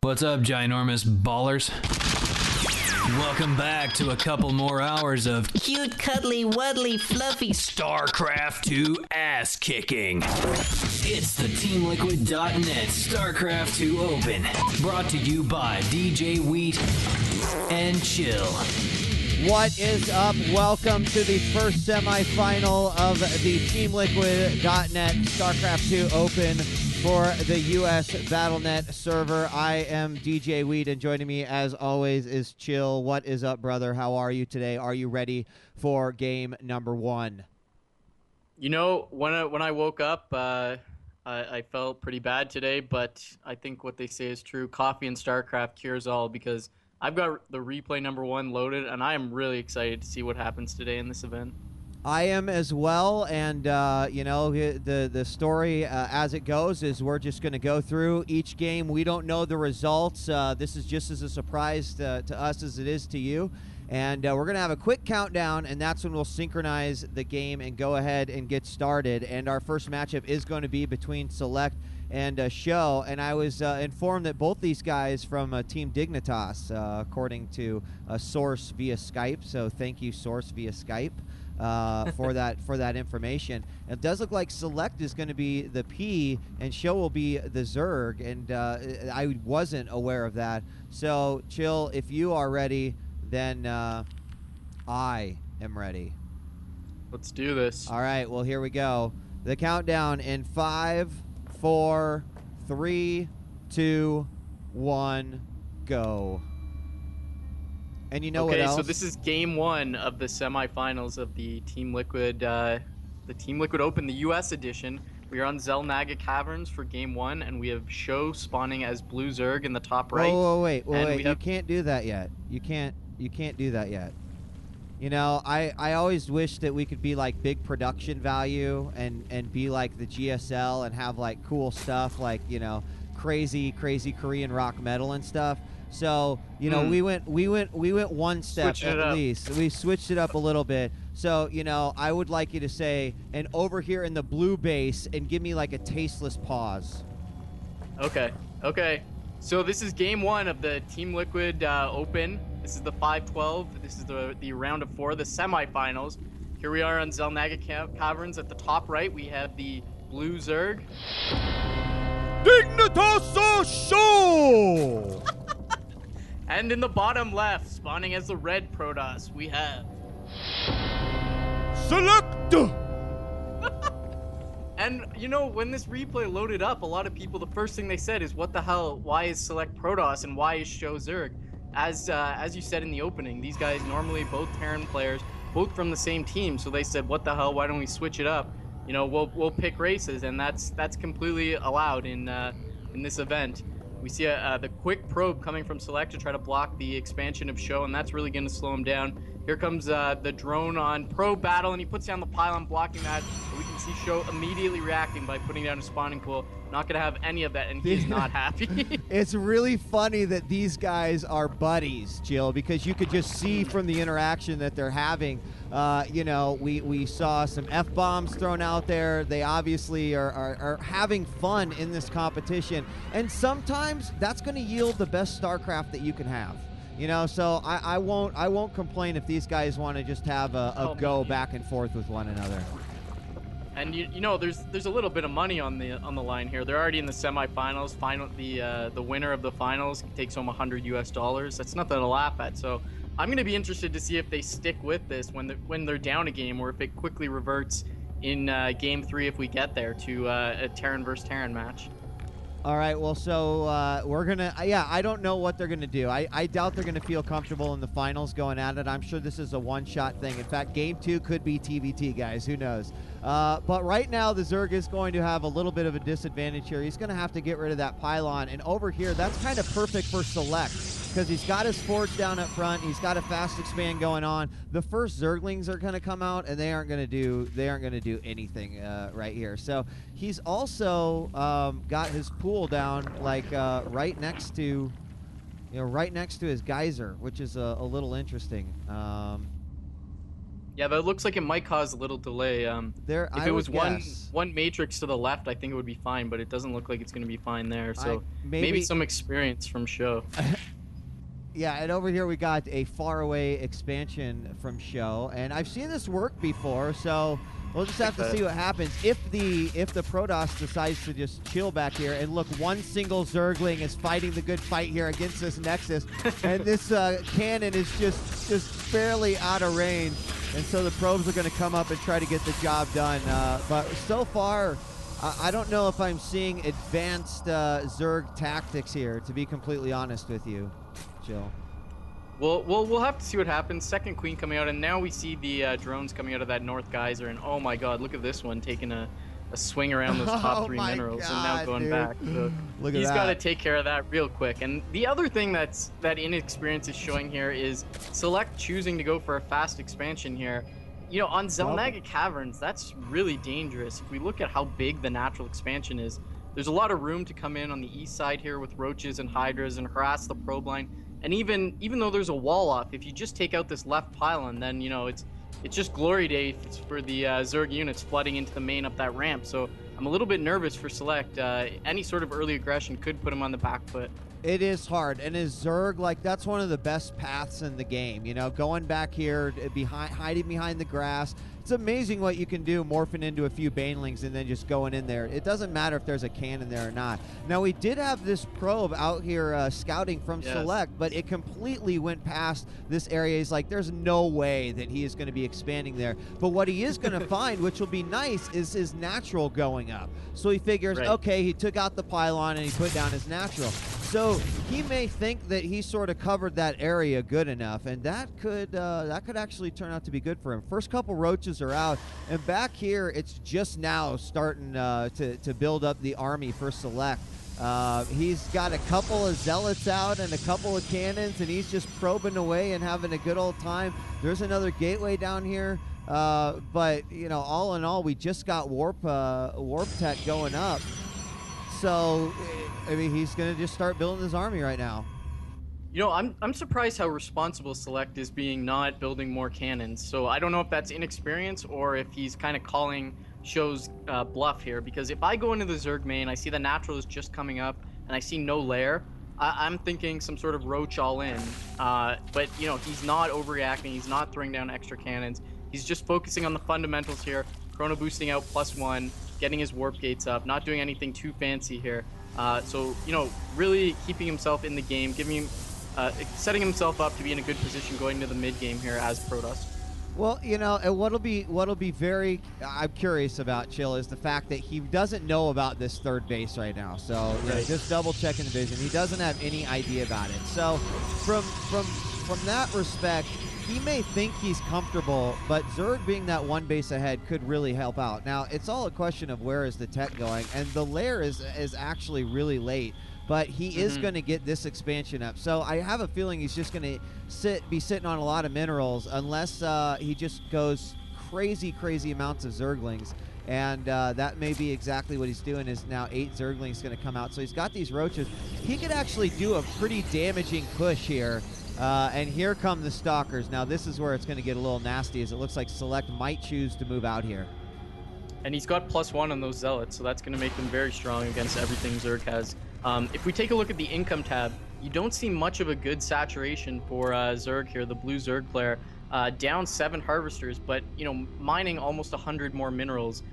What's up, ginormous ballers? Welcome back to a couple more hours of cute, cuddly, wuddly, fluffy StarCraft 2 ass kicking. It's the TeamLiquid.net StarCraft 2 Open, brought to you by DJ Wheat and Chill. What is up? Welcome to the first semifinal of the TeamLiquid.net StarCraft 2 Open for the US BattleNet server. I am DJ Weed, and joining me, as always, is Chill. What is up, brother? How are you today? Are you ready for game number one? You know, when I woke up, I felt pretty bad today, but I think what they say is true. Coffee and StarCraft cures all, because I've got the replay number one loaded, and I am really excited to see what happens today in this event. I am as well, and you know, the story as it goes is we're just going to go through each game. We don't know the results. This is just as a surprise to us as it is to you. And we're going to have a quick countdown, and that's when we'll synchronize the game and go ahead and get started. And our first matchup is going to be between Select and Sjow. And I was informed that both these guys from Team Dignitas, according to a source via Skype. So thank you, source via Skype. For that information. It does look like Select is going to be the P and Sjow will be the Zerg, and I wasn't aware of that. So Chill, if you are ready, then I am ready. Let's do this. All right, well, here we go. The countdown in 5, 4, 3, 2, 1, go. And you know what else? Okay, so this is game one of the semifinals of the Team Liquid Open, the US edition. We are on Zelnaga Caverns for game one, and we have Sjow spawning as Blue Zerg in the top right. Wait. You can't do that yet. You can't do that yet. You know, I always wish that we could be like big production value and be like the GSL and have like cool stuff like, you know, crazy Korean rock metal and stuff. So, you know, we went one step at least. We switched it up a little bit. So, you know, I would like you to say, and over here in the blue base, and give me like a tasteless pause. Okay. So this is game one of the Team Liquid Open. This is the 5-12. This is the round of 4, the semifinals. Here we are on Zelnaga Caverns. At the top right, we have the Blue Zerg. Dignitas Sjow! And in the bottom left, spawning as the red Protoss, we have Select! And, you know, when this replay loaded up, a lot of people, the first thing they said is, what the hell, why is Select Protoss and why is Sjow Zerg? As you said in the opening, these guys normally both Terran players, both from the same team, so they said, what the hell, why don't we switch it up? You know, we'll pick races, and that's completely allowed in this event. We see the quick probe coming from Select to try to block the expansion of Sjow, and that's really going to slow him down. Here comes the drone on probe battle, and he puts down the pylon, blocking that. But we can see Sjow immediately reacting by putting down a spawning pool. Not going to have any of that, and he is not happy. It's really funny that these guys are buddies, Jill, because you could just see from the interaction that they're having. You know, we saw some F-bombs thrown out there. They obviously are having fun in this competition. And sometimes that's going to yield the best StarCraft that you can have. You know, so I won't complain if these guys want to just have a go back and forth with one another. And you know, there's a little bit of money on the line here. They're already in the semifinals. The winner of the finals takes home $100 US. That's nothing to laugh at. So I'm going to be interested to see if they stick with this when they're down a game, or if it quickly reverts in game 3 if we get there to a Terran versus Terran match. All right, well, so we're going to, I don't know what they're going to do. I doubt they're going to feel comfortable in the finals going at it. I'm sure this is a one-shot thing. In fact, game 2 could be TVT, guys. Who knows? But right now, the Zerg is going to have a little bit of a disadvantage here. He's going to have to get rid of that pylon. And over here, that's kind of perfect for Select, because he's got his forge down up front. He's got a fast expand going on. The first Zerglings are going to come out, and they aren't going to do anything right here. So he's also got his pool down like right next to his geyser, which is a little interesting. Yeah, but it looks like it might cause a little delay. There, If I it would was one guess. one matrix to the left, I think it would be fine, but it doesn't look like it's going to be fine there. I So maybe maybe some experience from Sjow. Yeah, and over here we got a faraway expansion from Sjow, and I've seen this work before, so we'll just have to see what happens. If the Protoss decides to just chill back here, and look, one single Zergling is fighting the good fight here against this Nexus, and this cannon is just barely out of range, and so the probes are going to come up and try to get the job done. But so far, I don't know if I'm seeing advanced Zerg tactics here, to be completely honest with you. Jill. We'll have to see what happens. Second queen coming out, and now we see the drones coming out of that north geyser. And oh my God, look at this one taking a swing around those top three minerals, and now going back. So he's got to take care of that real quick. And the other thing that inexperience is showing here is Select choosing to go for a fast expansion here. You know, on Zelnaga Caverns, that's really dangerous. If we look at how big the natural expansion is, there's a lot of room to come in on the east side here with roaches and hydras and harass the probe line. And even though there's a wall up, if you just take out this left pylon, then you know it's just glory days for the Zerg units flooding into the main up that ramp. So I'm a little bit nervous for Select. Any sort of early aggression could put him on the back foot. It is hard, and as Zerg, like, that's one of the best paths in the game. You know, going back here, hiding behind the grass. It's amazing what you can do, morphing into a few banelings and then just going in there. It doesn't matter if there's a cannon there or not. Now, we did have this probe out here scouting from Select, but it completely went past this area. He's like, there's no way that he is going to be expanding there. But what he is going to find, which will be nice, is his natural going up. So he figures, okay, he took out the pylon and he put down his natural. So he may think that he sort of covered that area good enough, and that could actually turn out to be good for him. First couple roaches are out, and back here it's just now starting to build up the army for Select. He's got a couple of zealots out and a couple of cannons, and he's just probing away and having a good old time. There's another gateway down here, but you know, all in all, we just got warp tech going up. So, I mean, he's going to just start building his army right now. You know, I'm surprised how responsible Select is being not building more cannons. So I don't know if that's inexperience or if he's kind of calling Shjow's bluff here. Because if I go into the Zerg main, I see the natural is just coming up, and I see no lair, I'm thinking some sort of roach all in. But, you know, he's not overreacting. He's not throwing down extra cannons. He's just focusing on the fundamentals here. Chrono boosting out +1. Getting his warp gates up, not doing anything too fancy here. So, you know, really keeping himself in the game, setting himself up to be in a good position going to the mid game here as Protoss. Well, you know, and what'll be very, I'm curious about, Chill, is the fact that he doesn't know about this third base right now. So you know, just double checking the vision. He doesn't have any idea about it. So from that respect, he may think he's comfortable, but Zerg being that one base ahead could really help out. Now, it's all a question of where is the tech going, and the lair is actually really late, but he is going to get this expansion up. So I have a feeling he's just going to be sitting on a lot of minerals unless he just goes crazy amounts of Zerglings. And that may be exactly what he's doing, is now 8 Zerglings going to come out. So he's got these roaches. He could actually do a pretty damaging push here. And here come the Stalkers. Now this is where it's going to get a little nasty, as it looks like Select might choose to move out here. And he's got +1 on those Zealots, so that's going to make them very strong against everything Zerg has. If we take a look at the income tab, you don't see much of a good saturation for Zerg here, the blue Zerg player. Down 7 harvesters, but you know, mining almost 100 more minerals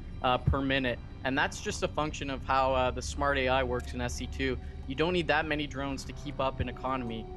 per minute. And that's just a function of how the smart AI works in SC2. You don't need that many drones to keep up in economy.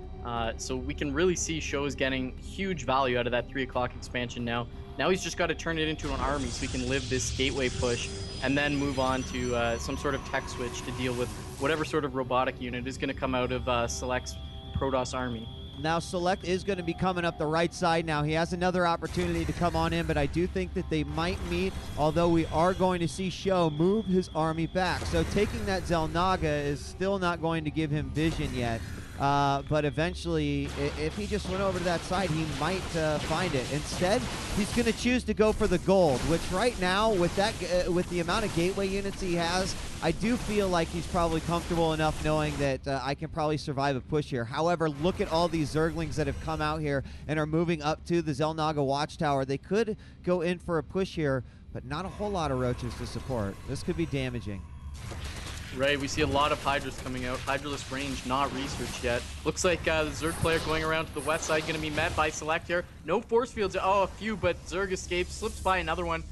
So we can really see Sjow is getting huge value out of that 3 o'clock expansion now. Now he's just got to turn it into an army so he can live this gateway push and then move on to some sort of tech switch to deal with whatever sort of robotic unit is going to come out of Select's Protoss army. Now Select is going to be coming up the right side now. He has another opportunity to come on in, but I do think that they might meet, although we are going to see Sjow move his army back. So taking that Zelnaga is still not going to give him vision yet. But eventually, if he just went over to that side, he might find it. Instead, he's going to choose to go for the gold, which right now, with with the amount of gateway units he has, I do feel like he's probably comfortable enough knowing that I can probably survive a push here. However, look at all these Zerglings that have come out here and are moving up to the Xel'Naga Watchtower. They could go in for a push here, but not a whole lot of roaches to support. This could be damaging. Right, we see a lot of Hydras coming out. Hydraless range not researched yet. Looks like the Zerg player going around to the west side going to be met by Select here. No force fields. Oh, a few, but Zerg escapes, slips by another one.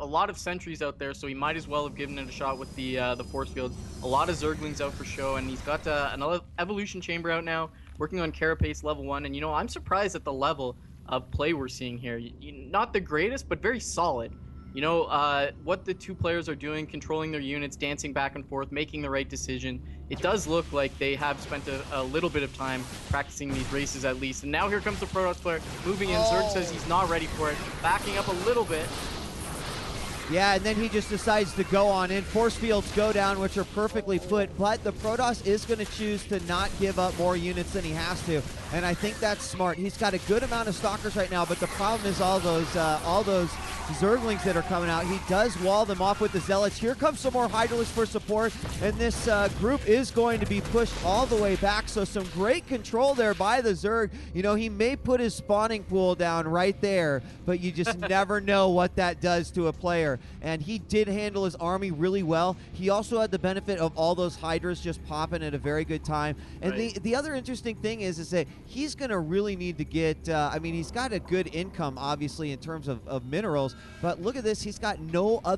A lot of sentries out there, so he might as well have given it a shot with the force fields. A lot of Zerglings out for Sjow, and he's got another Evolution Chamber out now, working on Carapace level 1. And, I'm surprised at the level of play we're seeing here. Not the greatest, but very solid. What the two players are doing, controlling their units, dancing back and forth, making the right decision. It does look like they have spent a little bit of time practicing these races at least. And now here comes the Protoss player moving in. Zerg says he's not ready for it, backing up a little bit. Yeah, and then he just decides to go on in. Force fields go down, which are perfectly put, but the Protoss is going to choose to not give up more units than he has to, and I think that's smart. He's got a good amount of Stalkers right now, but the problem is all those Zerglings that are coming out. He does wall them off with the Zealots. Here comes some more Hydralisk for support, and this group is going to be pushed all the way back, so some great control there by the Zerg. He may put his spawning pool down right there, but you just never know what that does to a player. And he did handle his army really well. He also had the benefit of all those Hydras just popping at a very good time. And right. the other interesting thing is that he's going to really need to get, he's got a good income, obviously, in terms of minerals. But look at this. He's got no other